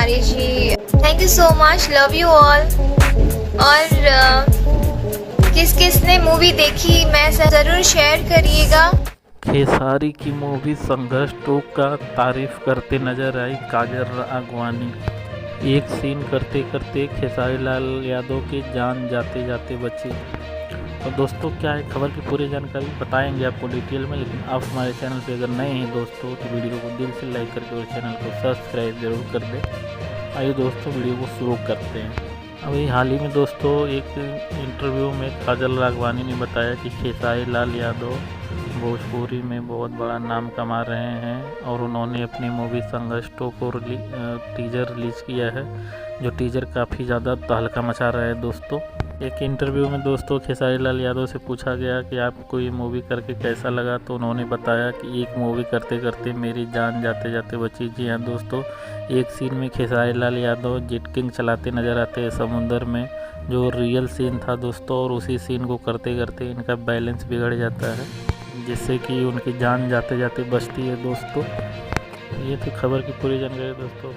Kumari ji, thank you so much, love you all. और किस किस ने मूवी देखी मैं ज़रूर शेयर करिएगा। खेसारी की मूवी संघर्ष 2 का तारीफ करते नजर आई काजल राघवानी। एक सीन करते करते खेसारी लाल यादव की जान जाते जाते बची। तो दोस्तों क्या है, खबर की पूरी जानकारी बताएंगे आपको डिटेल में, लेकिन आप हमारे चैनल पे अगर नए हैं दोस्तों तो वीडियो को दिल से लाइक करके और चैनल को सब्सक्राइब जरूर कर दें। आइए दोस्तों वीडियो को शुरू करते हैं। अभी हाल ही में दोस्तों एक इंटरव्यू में काजल राघवानी ने बताया कि खेसारी लाल यादव भोजपुरी में बहुत बड़ा नाम कमा रहे हैं और उन्होंने अपनी मूवी संघर्ष 2 को टीजर रिलीज़ किया है, जो टीजर काफ़ी ज़्यादा तहलका मचा रहा है दोस्तों। एक इंटरव्यू में दोस्तों खेसारी लाल यादव से पूछा गया कि आपको ये मूवी करके कैसा लगा, तो उन्होंने बताया कि एक मूवी करते करते मेरी जान जाते जाते बची। जी हाँ दोस्तों, एक सीन में खेसारी लाल यादव जेट किंग चलाते नज़र आते हैं समुंदर में, जो रियल सीन था दोस्तों, और उसी सीन को करते करते इनका बैलेंस बिगड़ जाता है, जिससे कि उनकी जान जाते जाते बचती है दोस्तों। ये थी खबर की पूरी जानकारी दोस्तों।